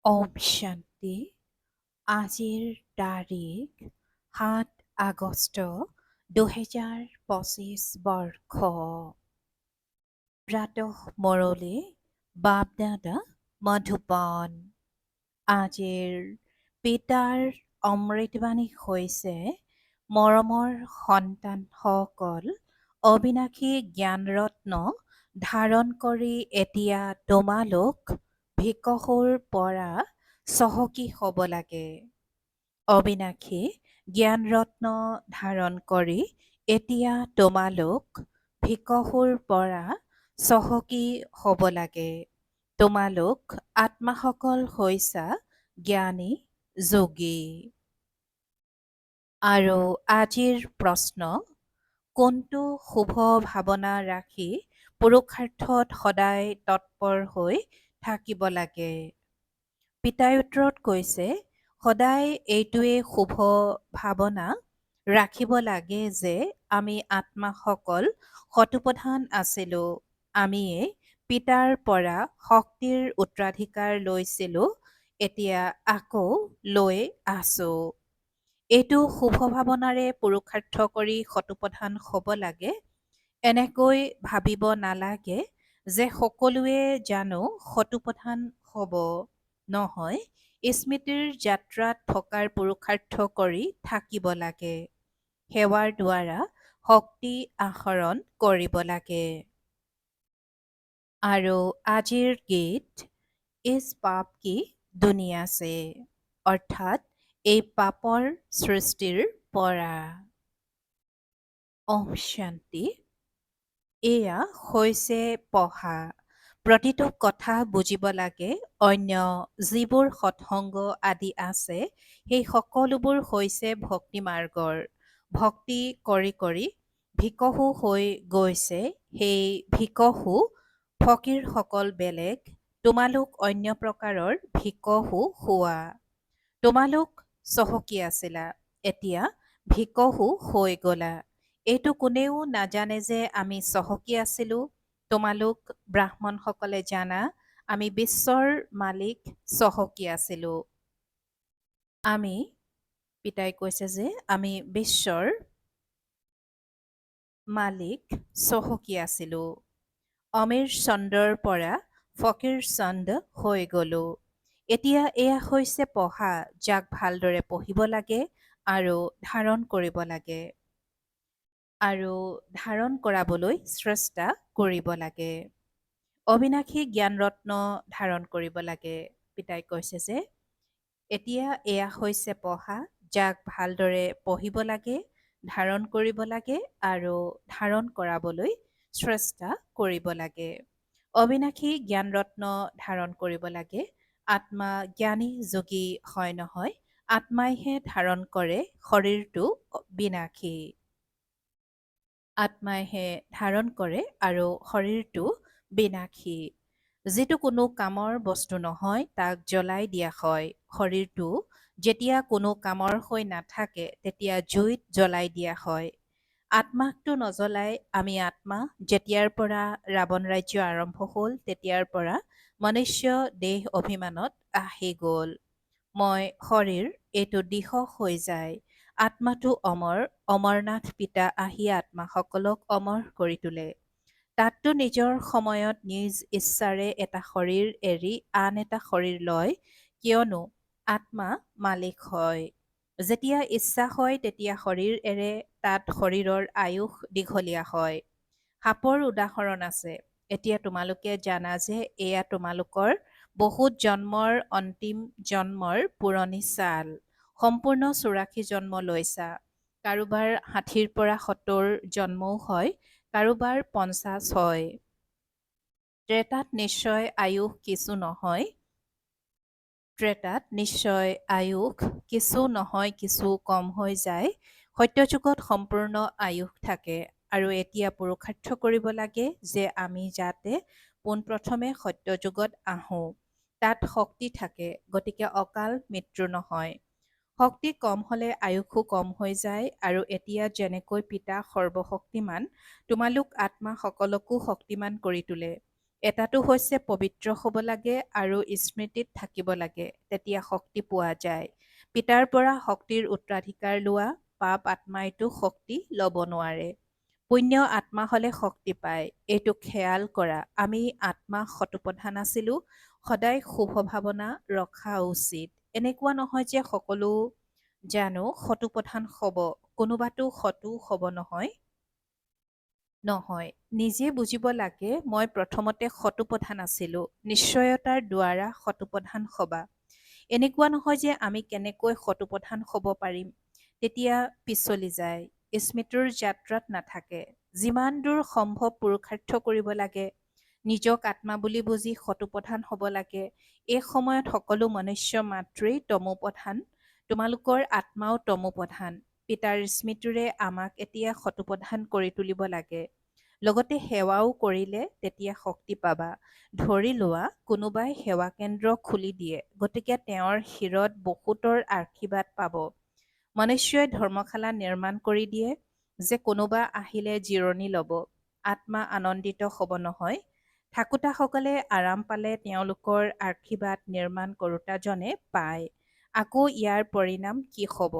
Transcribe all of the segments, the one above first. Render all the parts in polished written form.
ওম শান্তি। আজিৰ তাৰিখ ৭ আগষ্ট ২০২৫ বৰ্ষ। প্ৰাতঃ মুৰলী বাপদাদা মধুবন। আজিৰ পিতাৰ অমৃতবাণী হৈছে, মৰমৰ সন্তানসকল, অবিনাশী জ্ঞানৰত্ন ধাৰণ কৰি এতিয়া তোমালোক ভিকহুৰ পৰা চহকী হ'ব লাগে। অবিনাশী জ্ঞানৰত্ন ধাৰণ কৰি এতিয়া তোমালোক ভিকহুৰ পৰা চহকী হ'ব লাগে। তোমালোক আত্মাসকল হৈছা জ্ঞানী যোগী। আৰু আজিৰ প্ৰশ্ন, কোনটো শুভ ভাৱনা ৰাখি পুৰুষাৰ্থত সদায় তৎপৰ হৈ থাকিব লাগে? পিতাই উত্তৰত কৈছে, সদায় এইটোৱে শুভ ভাৱনা ৰাখিব লাগে যে আমি আত্মাসকল শতপ্ৰধান আছিলোঁ। আমিয়ে পিতাৰ পৰা শক্তিৰ উত্তৰাধিকাৰ লৈছিলোঁ, এতিয়া আকৌ লৈ আছোঁ। এইটো শুভ ভাৱনাৰে পুৰুষাৰ্থ কৰি শতপ্ৰধান হ'ব লাগে। এনেকৈ ভাবিব নালাগে যে সকলোৱে জানো শতপ্ৰধান হ'ব। নহয়, স্মৃতিৰ যাত্ৰাত থকাৰ পুৰুষাৰ্থ কৰি থাকিব লাগে। সেৱাৰ দ্বাৰা শক্তি আহৰণ কৰিব লাগে। আৰু আজিৰ গীত ইছ পাপ কি দুনিয়া ছে, অৰ্থাৎ এই পাপৰ সৃষ্টিৰ পৰা। ওম শান্তি। এয়া হৈছে পঢ়া। প্ৰতিটো কথা বুজিব লাগে। অন্য যিবোৰ সৎসংগ আদি আছে, সেই সকলোবোৰ হৈছে ভক্তি মাৰ্গৰ। ভক্তি কৰি কৰি ভিকহু হৈ গৈছে। সেই ভিকহু ফকীৰসকল বেলেগ, তোমালোক অন্য প্ৰকাৰৰ ভিকহু হোৱা। তোমালোক চহকী আছিলা, এতিয়া ভিকহু হৈ গলা। এইটো কোনেও নাজানে যে আমি চহকী আছিলোঁ। তোমালোক ব্ৰাহ্মণসকলে জানা, আমি বিশ্বৰ মালিক চহকী আছিলোঁ। আমি, পিতাই কৈছে যে আমি বিশ্বৰ মালিক চহকী আছিলোঁ। অমীৰ চন্দৰ পৰা ফকীৰ চন্দ হৈ গলোঁ। এতিয়া এয়া হৈছে পঢ়া, যাক ভালদৰে পঢ়িব লাগে আৰু ধাৰণ কৰিব লাগে। আৰু ধাৰণ কৰাবলৈ চেষ্টা কৰিব লাগে। অবিনাশী জ্ঞানৰত্ন ধাৰণ কৰিব লাগে। পিতাই কৈছে যে এতিয়া এয়া হৈছে পঢ়া, যাক ভালদৰে পঢ়িব লাগে, ধাৰণ কৰিব লাগে আৰু ধাৰণ কৰাবলৈ চেষ্টা কৰিব লাগে। অবিনাশী জ্ঞানৰত্ন ধাৰণ কৰিব লাগে। আত্মা জ্ঞানী যোগী হয় নহয়, আত্মাইহে ধাৰণ কৰে শৰীৰটো বিনাশী। আত্মাইহে ধাৰণ কৰে আৰু শৰীৰটো বিনাশী। যিটো কোনো কামৰ বস্তু নহয়, তাক জ্বলাই দিয়া হয়। শৰীৰটো যেতিয়া কোনো কামৰ হৈ নাথাকে, তেতিয়া জুইত জ্বলাই দিয়া হয়। আত্মাকটো নজ্বলাই আমি আত্মা যেতিয়াৰ পৰা ৰাৱণ ৰাজ্য আৰম্ভ হ'ল, তেতিয়াৰ পৰা মনুষ্য দেহ অভিমানত আহি গ'ল। মই শৰীৰ, এইটো দিশক হৈ যায়। আত্মাটো অমৰ, অমৰনাথ পিতা আহি আত্মাসকলক অমৰ কৰি তোলে। তাততো নিজৰ সময়ত নিজ ইচ্ছাৰে এটা শৰীৰ এৰি আন এটা শৰীৰ লয়, কিয়নো আত্মা মালিক হয়। যেতিয়া ইচ্ছা হয় তেতিয়া শৰীৰ এৰে, তাত শৰীৰৰ আয়ুস দীঘলীয়া হয়। সাপৰ উদাহৰণ আছে। এতিয়া তোমালোকে জানা যে এয়া তোমালোকৰ বহুত জন্মৰ অন্তিম জন্মৰ পুৰণি ছাল। সম্পূৰ্ণ ৮৪ জন্ম লৈছা। কাৰোবাৰ ৬০ৰ পৰা ৭০ জন্মও হয়, কাৰোবাৰ ৫০ হয়। ত্ৰেতাত নিশ্চয় আয়ুস কিছু নহয়। ত্ৰেতাত নিশ্চয় আয়ুস কিছু নহয়, কিছু কম হৈ যায়। সত্যযুগত সম্পূৰ্ণ আয়ুস থাকে। আৰু এতিয়া পুৰুষাৰ্থ কৰিব লাগে যে আমি যাতে পোনপ্ৰথমে সত্যযুগত আহোঁ। তাত শক্তি থাকে, গতিকে অকাল মৃত্যু নহয়। শক্তি কম হ'লে আয়ুসো কম হৈ যায়। আৰু এতিয়া যেনেকৈ পিতা সৰ্বশক্তিমান, তোমালোক আত্মা সকলকো শক্তিমান কৰি তোলে। এটাটো হৈছে পবিত্ৰ হ'ব লাগে আৰু স্মৃতিত থাকিব লাগে, তেতিয়া শক্তি পোৱা যায়। পিতাৰ পৰা শক্তিৰ উত্তৰাধিকাৰ লোৱা পাপ আত্মাইতো শক্তি ল'ব নোৱাৰে। পুণ্য আত্মা হ'লে শক্তি পায়। এইটো খেয়াল কৰা। আমি আত্মা শতপ্ৰধান আছিলোঁ, সদায় শুভ ভাৱনা ৰখা উচিত। এনেকুৱা নহয় যে সকলো জানো শতপ্ৰধান হ'ব, কোনোবাতো শতো হ'ব নহয়। নহয়, নিজে বুজিব লাগে মই প্ৰথমতে শতপ্ৰধান আছিলোঁ। নিশ্চয়তাৰ দ্বাৰা শতপ্ৰধান হ'বা। এনেকুৱা নহয় যে আমি কেনেকৈ শতপ্ৰধান হ'ব পাৰিম, তেতিয়া পিছলি যায়, স্মৃতিৰ যাত্ৰাত নাথাকে। যিমান দূৰ সম্ভৱ পুৰুষাৰ্থ কৰিব লাগে, নিজক আত্মা বুলি বুজি শতপ্ৰধান হ'ব লাগে। এই সময়ত সকলো মনুষ্য মাতৃ তমোপ্ৰধান, তোমালোকৰ আত্মাও তমোপ্ৰধান। পিতাৰ স্মৃতিৰে আমাক এতিয়া শতপ্ৰধান কৰি তুলিব লাগে। লগতে সেৱাও কৰিলে তেতিয়া শক্তি পাবা। ধৰি লোৱা কোনোবাই সেৱা কেন্দ্ৰ খুলি দিয়ে, গতিকে তেওঁৰ শিৰত বহুতৰ আশীৰ্বাদ পাব। মনুষ্যই ধৰ্মশালা নিৰ্মাণ কৰি দিয়ে যে কোনোবা আহিলে জিৰণি ল'ব, আত্মা আনন্দিত হ'ব নহয়। থাকোতাসকলে আৰাম পালে তেওঁলোকৰ আশীৰ্বাদ নিৰ্মাণ কৰোতাজনে পায়। আকৌ ইয়াৰ পৰিণাম কি হ'ব?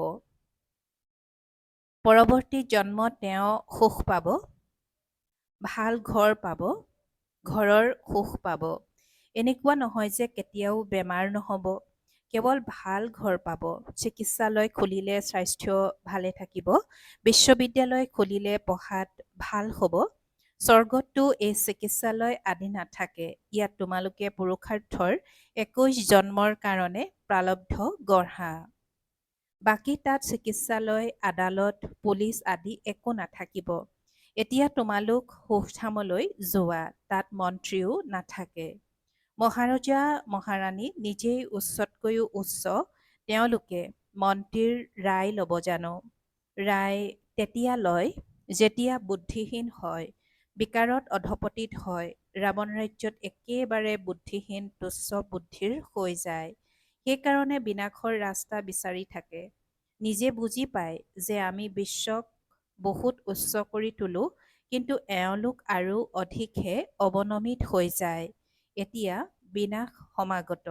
পৰৱৰ্তী জন্মত তেওঁ সুখ পাব, ভাল ঘৰ পাব, ঘৰৰ সুখ পাব। এনেকুৱা নহয় যে কেতিয়াও বেমাৰ নহ'ব, কেৱল ভাল ঘৰ পাব। চিকিৎসালয় খুলিলে স্বাস্থ্য ভালে থাকিব, বিশ্ববিদ্যালয় খুলিলে পঢ়াত ভাল হ'ব। স্বৰ্গততো এই চিকিৎসালয় আদি নাথাকে। ইয়াত তোমালোকে পুৰুষাৰ্থৰ 21 জন্মৰ কাৰণে প্ৰাৰব্ধ গঢ়া। বাকী তাত চিকিৎসালয়, আদালত, পুলিচ আদি একো নাথাকিব। এতিয়া তোমালোক সুখধামলৈ যোৱা, তাত মন্ত্ৰীও নাথাকে। মহাৰজা মহাৰাণী নিজেই উচ্চতকৈও উচ্চ, তেওঁলোকে মন্ত্ৰীৰ ৰায় ল'ব জানো? ৰায় তেতিয়া লয় যেতিয়া বুদ্ধিহীন হয়, বিকাৰত অধপতিত হয়। ৰাৱণ ৰাজ্যত একেবাৰে বুদ্ধিহীন তুচ্ছ বুদ্ধিৰ হৈ যায়। সেইকাৰণে বিনাশৰ ৰাস্তা বিচাৰি থাকে। নিজে বুজি পায় যে আমি বিশ্বক বহুত উচ্চ কৰি তোলো, কিন্তু এওঁলোক আৰু অধিকহে অৱনমিত হৈ যায়। এতিয়া বিনাশ সমাগত।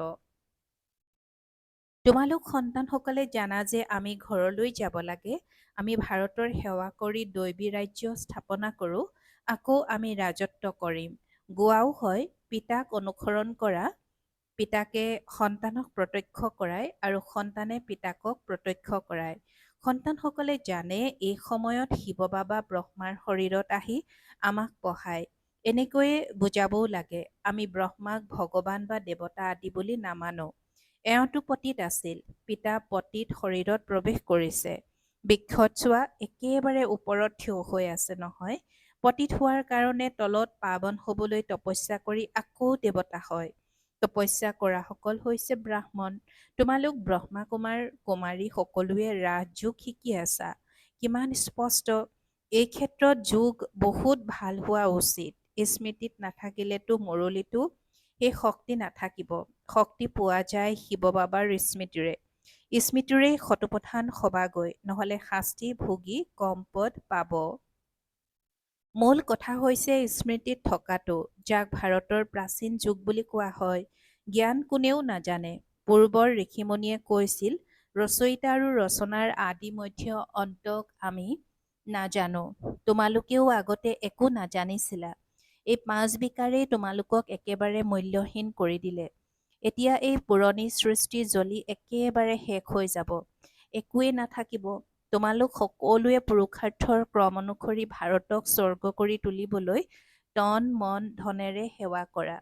তোমালোক সন্তানসকলে জানা যে আমি ঘৰলৈ যাব লাগে। আমি ভাৰতৰ সেৱা কৰি দৈবী ৰাজ্য স্থাপনা কৰোঁ, আকৌ আমি ৰাজত্ব কৰিম। গোৱাও হয়, পিতাক অনুসৰণ কৰা, পিতাকে সন্তানক প্ৰত্যক্ষ কৰায় আৰু সন্তানে পিতাকক প্ৰত্যক্ষ কৰায়। সন্তানসকলে জানে এই সময়ত শিৱ বাবা ব্ৰহ্মাৰ শৰীৰত আহি আমাক পঢ়ায়। এনেকৈয়ে বুজাবও লাগে। আমি ব্ৰহ্মাক ভগৱান বা দেৱতা আদি বুলি নামানো। এওঁতো পতিত আছিল, পিতা পতিত শৰীৰত প্ৰৱেশ কৰিছে। বৃক্ষত চোৱা, একেবাৰে ওপৰত থিয় হৈ আছে নহয়। পতিত হোৱাৰ কাৰণে তলত পাৱন হ'বলৈ তপস্যা কৰি আকৌ দেৱতা হয়। তপস্যা কৰাসকল হৈছে ব্ৰাহ্মণ। তোমালোক ব্ৰহ্মা কুমাৰ কুমাৰী সকলোৱে ৰাজযোগ শিকি আছা। কিমান স্পষ্ট! এই ক্ষেত্ৰত যোগ বহুত ভাল হোৱা উচিত। স্মৃতিত নাথাকিলেতো মুৰলীতো সেই শক্তি নাথাকিব। শক্তি পোৱা যায় শিৱ বাবাৰ স্মৃতিৰে। স্মৃতিৰেই শতপ্ৰধান হবাগৈ, নহ'লে শাস্তি ভুগি কম পদ পাব। মূল কথা হৈছে স্মৃতিত থকাটো, যাক ভাৰতৰ প্ৰাচীন যুগ বুলি কোৱা হয়। জ্ঞান কোনেও নাজানে। পূৰ্বৰ ঋষিমুনিয়ে কৈছিল, ৰচয়িতা আৰু ৰচনাৰ আদি মধ্য অন্তক আমি নাজানো। তোমালোকেও আগতে একো নাজানিছিলা। এই 5 বিকাৰেই তোমালোকক একেবাৰে মূল্যহীন কৰি দিলে। এতিয়া এই পুৰণি সৃষ্টি জ্বলি একেবাৰে শেষ হৈ যাব, একোৱেই নাথাকিব। তোমালোক সকলোৱে পুৰুষাৰ্থৰ ক্ৰম অনুসৰি ভাৰতক স্বৰ্গ কৰি তুলিবলৈ তন মন ধনেৰে সেৱা কৰা।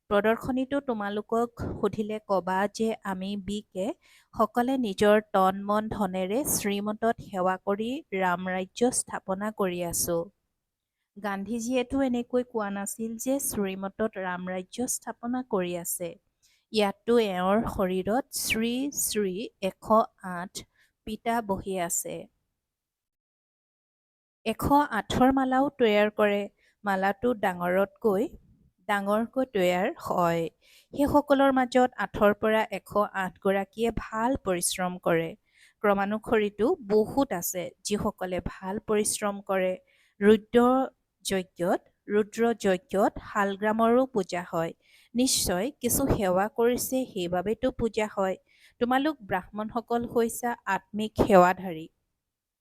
প্ৰদৰ্শনীতো তোমালোকক সুধিলে কবা যে আমি বিকে সকলে নিজৰ তন মন ধনেৰে শ্ৰীমতত সেৱা কৰি ৰামৰাজ্য স্থাপনা কৰি আছো। গান্ধীজীয়েতো এনেকৈ কোৱা নাছিল যে শ্ৰীমতত ৰামৰাজ্য স্থাপনা কৰি আছে। ইয়াততো এওঁৰ শৰীৰত শ্ৰী শ্ৰী 108 পিতা বহি আছে। 108ৰ মালাও তৈয়াৰ কৰে। মালাটো ডাঙৰকৈ তৈয়াৰ হয়। সেইসকলৰ মাজত 8ৰ পৰা 108 গৰাকীয়ে ভাল পৰিশ্ৰম কৰে। ক্ৰমানুসৰিতো বহুত আছে যিসকলে ভাল পৰিশ্ৰম কৰে। ৰুদ্ৰ যজ্ঞত ৰুদ্ৰ যজ্ঞত শালগ্ৰামৰো পূজা হয়। নিশ্চয় কিছু সেৱা কৰিছে সেইবাবেতো পূজা হয়। তোমালোক ব্ৰাহ্মণসকল হৈছা আত্মিক সেৱাধাৰী।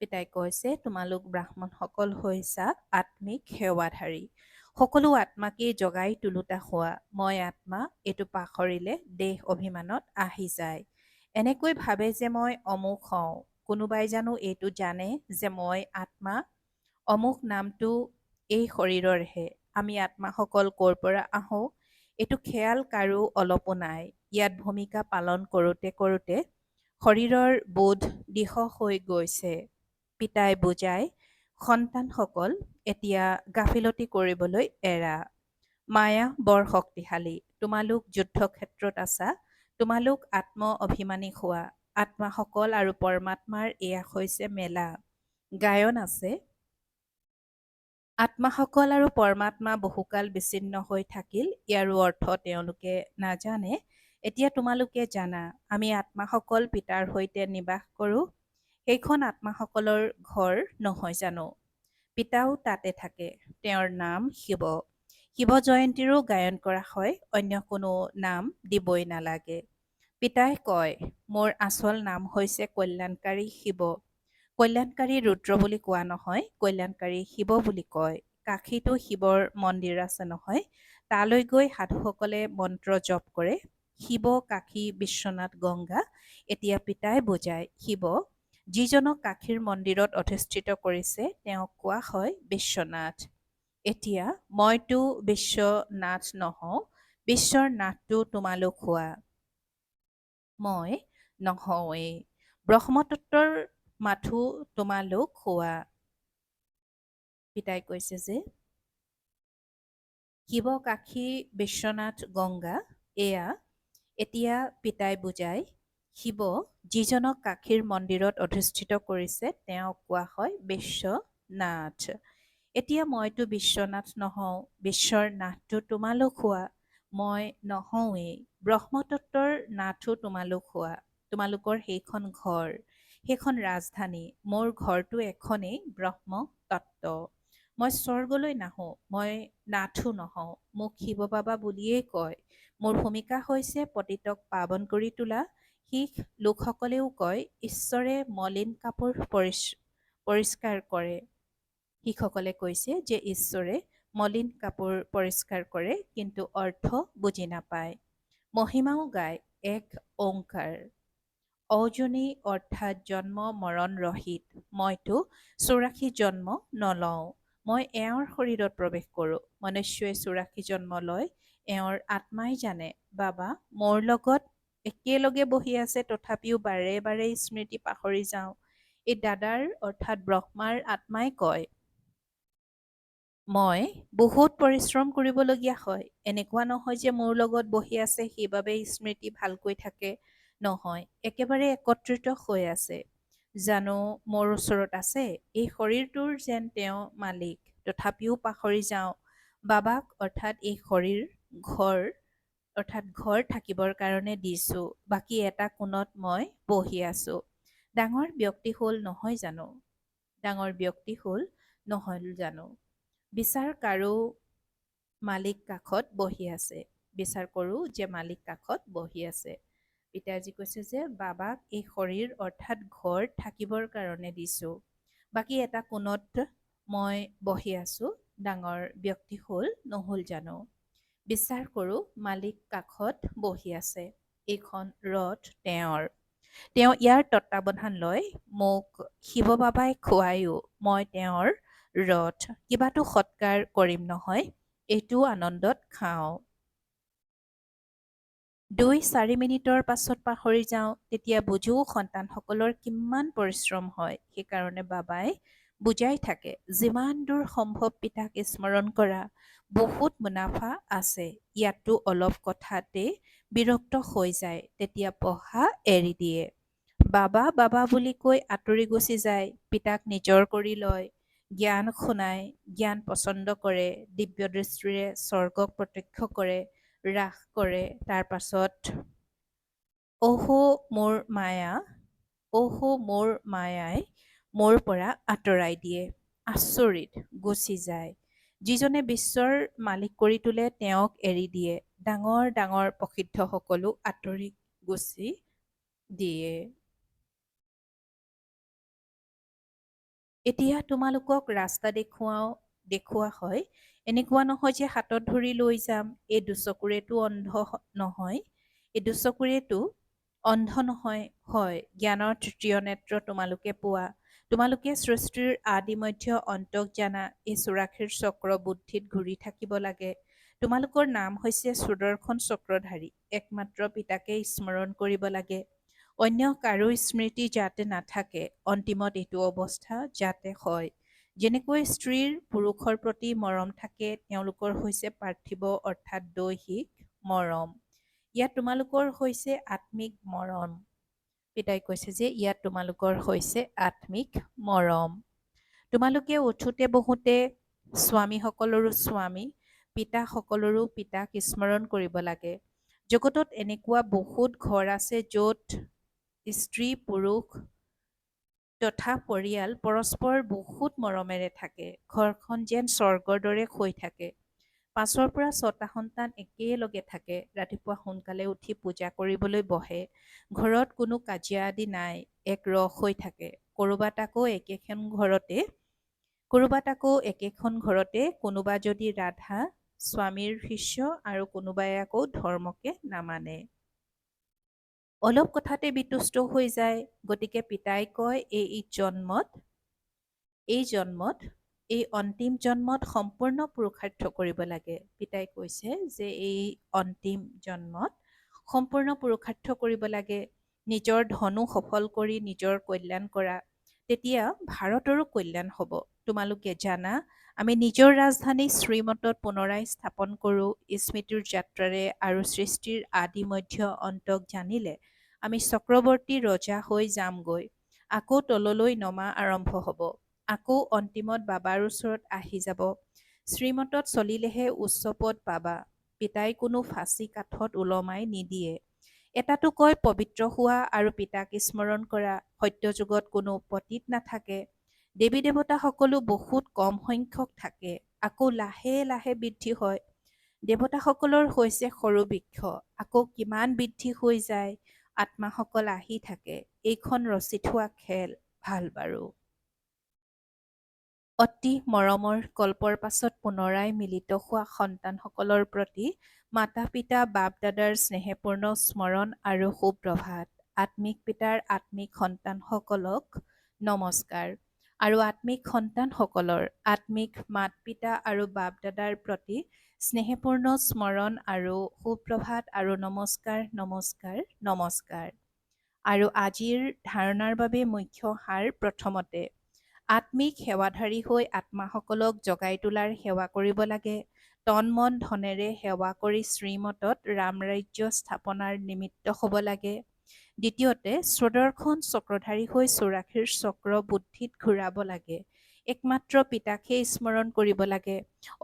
পিতাই কৈছে, তোমালোক ব্ৰাহ্মণসকল হৈছা আত্মিক সেৱাধাৰী। সকলো আত্মাকেই জগাই তোলোতা হোৱা। মই আত্মা এইটো পাহৰিলে দেহ অভিমানত আহি যায়। এনেকৈ ভাবে যে মই অমুক হওঁ। কোনোবাই জানো এইটো জানে যে মই আত্মা? অমুক নামটো এই শৰীৰৰহে। আমি আত্মাসকল ক'ৰ পৰা আহোঁ এইটো খেয়াল কাৰো অলপো নাই। ইয়াত ভূমিকা পালন কৰোঁতে কৰোঁতে শৰীৰৰ বোধ দিশ হৈ গৈছে। পিতাই বুজাই, সন্তানসকল এতিয়া গাফিলতি কৰিবলৈ এৰা। মায়া বৰ শক্তিশালী। তোমালোক যুদ্ধক্ষেত্ৰত আছা। তোমালোক আত্ম অভিমানী হোৱা। আত্মাসকল আৰু পৰমাত্মাৰ এয়া হৈছে মেলা। গায়ন আছে, আত্মাসকল আৰু পৰমাত্মা বহুকাল বিচ্ছিন্ন হৈ থাকিল। ইয়াৰো অৰ্থ তেওঁলোকে নাজানে। এতিয়া তোমালোকে জানা। আমি আত্মাসকল পিতাৰ সৈতে নিবাস কৰোঁ। সেইখন আত্মাসকলৰ ঘৰ নহয় জানো? পিতাও তাতে থাকে। তেওঁৰ নাম শিৱ। শিৱ জয়ন্তীৰো গায়ন কৰা হয়। অন্য কোনো নাম দিবই নালাগে। পিতাই কয়, মোৰ আচল নাম হৈছে কল্যাণকাৰী শিৱ। কল্যাণকাৰী ৰুদ্ৰ বুলি কোৱা নহয়, কল্যাণকাৰী শিৱ বুলি কয়। কাশীতো শিৱৰ মন্দিৰ আছে নহয়। তালৈ গৈ সাধুসকলে মন্ত্ৰ জপ কৰে। শিৱ, কাশী, বিশ্বনাথ, গংগা। এতিয়া পিতাই বুজায়, শিৱ যিজনক কাশীৰ মন্দিৰত অধিষ্ঠিত কৰিছে তেওঁক কোৱা হয় বিশ্বনাথ। এতিয়া মইতো বিশ্বনাথ নহওঁ। বিশ্বৰ নাথটো তোমালোক হোৱা। মই নহওঁৱেই। ব্ৰহ্মতত্ত্বৰ মাথো তোমালোক হোৱা। পিতাই কৈছে যে শিৱ, কাশী, বিশ্বনাথ, গংগা এয়া এতিয়া পিতাই বুজায়, শিৱ যিজনক কাশীৰ মন্দিৰত অধিষ্ঠিত কৰিছে তেওঁক কোৱা হয় বিশ্বনাথ। এতিয়া মইতো বিশ্বনাথ নহওঁ। বিশ্বৰ নাথটো তোমালোক হোৱা। মই নহওঁৱেই। ব্ৰহ্মতত্ত্বৰ নাথো তোমালোক হোৱা। তোমালোকৰ সেইখন ঘৰ, সেইখন ৰাজধানী। মোৰ ঘৰটো এখনেই, ব্ৰহ্মতত্ত্ব। মই স্বৰ্গলৈ নাহোঁ। মই নাথো নহওঁ। মোক শিৱ বাবা বুলিয়েই কয়। মোৰ ভূমিকা হৈছে পতিতক পাৱন কৰি তোলা। শিখ লোকসকলেও কয়, ঈশ্বৰে মলিন কাপোৰ পৰিষ্কাৰ কৰে। শিখসকলে কৈছে যে ঈশ্বৰে মলিন কাপোৰ পৰিষ্কাৰ কৰে, কিন্তু অৰ্থ বুজি নাপায়। মহিমাও গায়, এক ওংকাৰ। অজনী অৰ্থাৎ জন্ম মৰণ ৰহিত। মইতো 84 জন্ম নলওঁ। মই এওঁৰ শৰীৰত প্ৰৱেশ কৰোঁ। মনুষ্যই 84 জন্ম লয়, এওঁৰ আত্মাই জানে। বাবা মোৰ লগত একেলগে বহি আছে, তথাপিও বাৰে বাৰে স্মৃতি পাহৰি যাওঁ। এই দাদাৰ অৰ্থাৎ ব্ৰহ্মাৰ আত্মাই কয়, মই বহুত পৰিশ্ৰম কৰিবলগীয়া হয়। এনেকুৱা নহয় যে মোৰ লগত বহি আছে সেইবাবেই স্মৃতি ভালকৈ থাকে। নহয়, একেবাৰে একত্ৰিত হৈ আছে। জানো মোৰ ওচৰত আছে। এই শৰীৰটোৰ যেন তেওঁ মালিক, তথাপিও পাহৰি যাওঁ। বাবাক অৰ্থাৎ এই শৰীৰ ঘৰ থাকিবৰ কাৰণে দিছোঁ। বাকী এটা কোণত মই বহি আছোঁ। ডাঙৰ ব্যক্তি হ'ল নহয় জানো? ডাঙৰ ব্যক্তি হ'ল নহ'ল জানো? বিচাৰ কাৰো মালিক কাষত বহি আছে। বিচাৰ কৰোঁ যে মালিক কাষত বহি আছে। পিতাজী কৈছে যে বাবাক এই শৰীৰ অৰ্থাৎ ঘৰ থাকিবৰ কাৰণে দিছোঁ। বাকী এটা কোণত মই বহি আছোঁ। ডাঙৰ ব্যক্তি হ'ল নহ'ল জানো? বিচাৰ কৰোঁ মালিক কাষত বহি আছে। এইখন ৰথ তেওঁৰ। তেওঁ ইয়াৰ তত্বাৱধান লয়। মোক শিৱ বাবাই খুৱায়ো। মই তেওঁৰ ৰথ। কিবাটো সৎকাৰ কৰিম নহয়, এইটো আনন্দত খাওঁ। 2-4 মিনিটৰ পাছত পাহৰি যাওঁ। তেতিয়া বুজো সন্তানসকলৰ কিমান পৰিশ্ৰম হয়। সেইকাৰণে বাবাই বুজাই থাকে, যিমান দূৰ সম্ভৱ পিতাক স্মৰণ কৰা। বহুত মুনাফা আছে। ইয়াতো অলপ কথাতে বিৰক্ত হৈ যায়। তেতিয়া পঢ়া এৰি দিয়ে। বাবা বাবা বুলি কৈ আঁতৰি গুচি যায়। পিতাক নিজৰ কৰি লয়। জ্ঞান শুনায়, জ্ঞান পচন্দ কৰে, দিব্য দৃষ্টিৰে স্বৰ্গক প্ৰত্যক্ষ কৰে, ৰাস কৰে। তাৰ পাছত অহো মোৰ মায়া, অহো মোৰ মায়াই মোৰ পৰা আঁতৰাই দিয়ে। আচৰিত, গুচি যায়। যিজনে বিশ্বৰ মালিক কৰি তোলে তেওঁক এৰি দিয়ে। ডাঙৰ ডাঙৰ প্ৰসিদ্ধ সকলো আঁতৰি গুচি দিয়ে। এতিয়া তোমালোকক ৰাস্তা দেখুওৱা হয়। এনেকুৱা নহয় যে হাতত ধৰি লৈ যাম। এই দুচকুৰেতো নহয়। এই দুচকুৰেতো অন্ধ নহয়। হয়, জ্ঞানৰ তৃতীয় নেত্ৰ তোমালোকে পোৱা। তোমালোকে সৃষ্টিৰ আদি মধ্য অন্তক জানা। এই চুৰাশীৰ চক্ৰ বুদ্ধিত ঘূৰি থাকিব লাগে। তোমালোকৰ নাম হৈছে সুদৰ্শন চক্ৰধাৰী। একমাত্ৰ পিতাকে স্মৰণ কৰিব লাগে। অন্য কাৰো স্মৃতি যাতে নাথাকে। অন্তিমত এইটো অৱস্থা যাতে হয়। যেনেকৈ স্ত্ৰীৰ পুৰুষৰ প্ৰতি মৰম থাকে, তেওঁলোকৰ হৈছে পাৰ্থিৱ অৰ্থাৎ দৈহিক মৰম। ইয়াত তোমালোকৰ হৈছে আত্মিক মৰম। পিতাই কৈছে যে ইয়াত তোমালোকৰ হৈছে আত্মিক মৰম। তোমালোকে উঠোতে বহোতে স্বামীসকলৰো স্বামী, পিতাসকলৰো পিতাক স্মৰণ কৰিব লাগে। জগতত এনেকুৱা বহুত ঘৰ আছে য'ত স্ত্ৰী পুৰুষ তথা পৰিয়াল পৰস্পৰ বহুত মৰমেৰে থাকে। ঘৰখন যেন স্বৰ্গৰ দৰে হৈ থাকে। ৫ৰ পৰা ৬টা সন্তান একেলগে থাকে। ৰাতিপুৱা সোনকালে উঠি পূজা কৰিবলৈ বহে। ঘৰত কোনো কাজিয়া আদি নাই, এক ৰস হৈ থাকে। কৰবাত আকৌ একেখন ঘৰতে কোনোবা যদি ৰাধা স্বামীৰ শিষ্য আৰু কোনোবাই আকৌ ধৰ্মকে নামানে। অলপ কথাতে বিতুষ্ট হৈ যায়। গতিকে পিতাই কয় এই জন্মত, এই অন্তিম জন্মত সম্পূৰ্ণ পুৰুষাৰ্থ কৰিব লাগে। পিতাই কৈছে যে এই অন্তিম জন্মত সম্পূৰ্ণ পুৰুষাৰ্থ কৰিব লাগে। নিজৰ ধনো সফল কৰি নিজৰ কল্যাণ কৰা। তেতিয়া ভাৰতৰো কল্যাণ হ'ব। তোমালোকে জানা, আমি নিজৰ ৰাজধানী শ্ৰীমতত পুনৰাই স্থাপন কৰোঁ। স্মৃতিৰ যাত্ৰাৰে আৰু সৃষ্টিৰ আদি মধ্য অন্তক জানিলে আমি চক্ৰৱৰ্তী ৰজা হৈ যামগৈ। আকৌ তললৈ নমা আৰম্ভ হ'ব। আকৌ অন্তিমত বাবাৰ ওচৰত আহি যাব। শ্ৰীমতত চলিলেহে উচ্চ পদ পাবা। পিতাই কোনো ফাঁচি কাঠত ওলমাই নিদিয়ে। এটাটো কয় পবিত্ৰ হোৱা আৰু পিতাক স্মৰণ কৰা। সত্য যুগত কোনো পতীত নাথাকে। দেৱী দেৱতা সকলো বহুত কম সংখ্যক থাকে, আকৌ লাহে লাহে বৃদ্ধি হয়। দেৱতাসকলৰ হৈছে সৰু বৃক্ষ, আকৌ কিমান বৃদ্ধি হৈ যায়। আত্মাসকল আহি থাকে। এইখন ৰচি থোৱা খেল, ভাল বাৰু। অতি মৰমৰ কল্পৰ পাছত পুনৰাই মিলিত হোৱা সন্তানসকলৰ প্ৰতি মাতা পিতা বাপ দাদাৰ স্নেহপূৰ্ণ স্মৰণ আৰু সুপ্ৰভাত। আত্মিক পিতাৰ আত্মিক সন্তানসকলক নমস্কাৰ। আৰু আত্মিক সন্তানসকলৰ আত্মিক মাত পিতা আৰু বাপ দাদাৰ প্ৰতি স্নেহপূৰ্ণ স্মৰণ আৰু সুপ্ৰভাত আৰু নমস্কাৰ নমস্কাৰ নমস্কাৰ। আৰু আজিৰ ধাৰণাৰ বাবে মুখ্য সাৰ প্ৰথমতে, আত্মিক সেৱাধাৰী হৈ আত্মাসকলক জগাই তোলাৰ সেৱা কৰিব লাগে। তন মন ধনেৰে সেৱা কৰি শ্ৰীমতত ৰামৰাজ্য স্থাপনাৰ নিমিত্ত হ'ব লাগে। দ্বিতীয়তে, সুদৰ্শন চক্ৰধাৰী হৈ চৌৰাশীৰ চক্ৰ বুদ্ধিত ঘূৰাব লাগে। একমাত্ৰ পিতাকহে স্মৰণ কৰিব লাগে।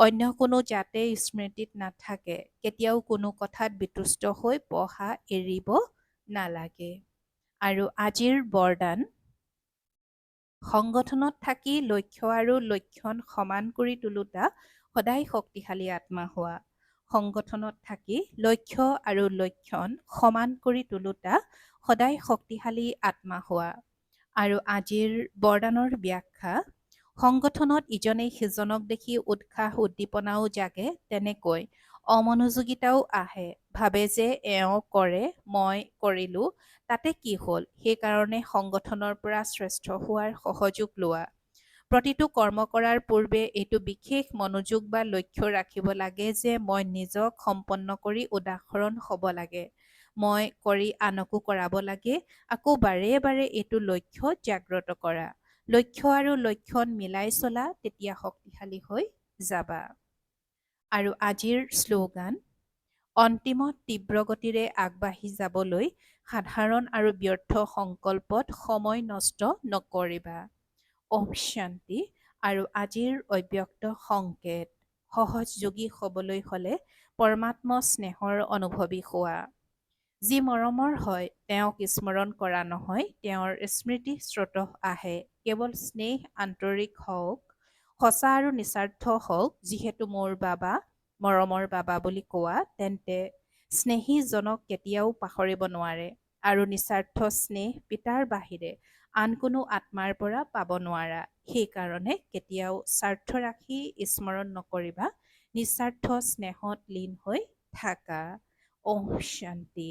অন্য কোনো যাতে স্মৃতিত নাথাকে। কেতিয়াও কোনো কথাত বিতুষ্ট হৈ পঢ়া এৰিব নালাগে। আৰু আজিৰ বৰদান, সংগঠনত থাকি লক্ষ্য আৰু লক্ষণ সমান কৰি তোলোতা সদায় শক্তিশালী আত্মা হোৱা। সংগঠনত থাকি লক্ষ্য আৰু লক্ষণ সমান কৰি তোলোতা সদায় শক্তিশালী আত্মা হোৱা। আৰু আজিৰ বৰদানৰ ব্যাখ্যা, সংগঠনত ইজনে সিজনক দেখি উৎসাহ উদ্দীপনাও জাগে, তেনেকৈ অমনোযোগিতাও আহে। ভাবে যে এওঁ কৰে, মই কৰিলো, তাতে কি হ'ল? সেইকাৰণে সংগঠনৰ পৰা শ্ৰেষ্ঠ হোৱাৰ সহযোগ লোৱা। প্ৰতিটো কৰ্ম কৰাৰ পূৰ্বে এইটো বিশেষ মনোযোগ বা লক্ষ্য ৰাখিব লাগে যে মই নিজক সম্পন্ন কৰি উদাহৰণ হ'ব লাগে। মই কৰি আনকো কৰাব লাগে। আকৌ বাৰে বাৰে এইটো লক্ষ্য জাগ্ৰত কৰা। লক্ষ্য আৰু লক্ষণ মিলাই চলা, তেতিয়া শক্তিশালী হৈ যাবা। আৰু আজিৰ শ্লোগান, অন্তিমত তীব্ৰ গতিৰে আগবাঢ়ি যাবলৈ সাধাৰণ আৰু ব্যৰ্থ সংকল্পত সময় নষ্ট নকৰিবা। ওম শান্তি। আৰু আজিৰ অব্যক্ত সংকেত, সহজযোগী হ'বলৈ হ'লে পৰমাত্ম স্নেহৰ অনুভৱী হোৱা। যি মৰমৰ হয় তেওঁক স্মৰণ কৰা নহয়, তেওঁৰ স্মৃতি স্ৰোত আহে। কেৱল স্নেহ আন্তৰিক হওক, সঁচা আৰু নিস্বাৰ্থ হওক, যিহেতু মোৰ বাবা, মৰমৰ বাবা বুলি কোৱা, তেন্তে স্নেহীজনক কেতিয়াও পাহৰিব নোৱাৰে আৰু নিস্বাৰ্থ স্নেহ পিতাৰ বাহিৰে আন কোনো আত্মাৰ পৰা পাব নোৱাৰা। সেইকাৰণে কেতিয়াও স্বাৰ্থ ৰাখি স্মৰণ নকৰিবা, নিস্বাৰ্থ স্নেহত লীন হৈ থাকা। ওম শান্তি।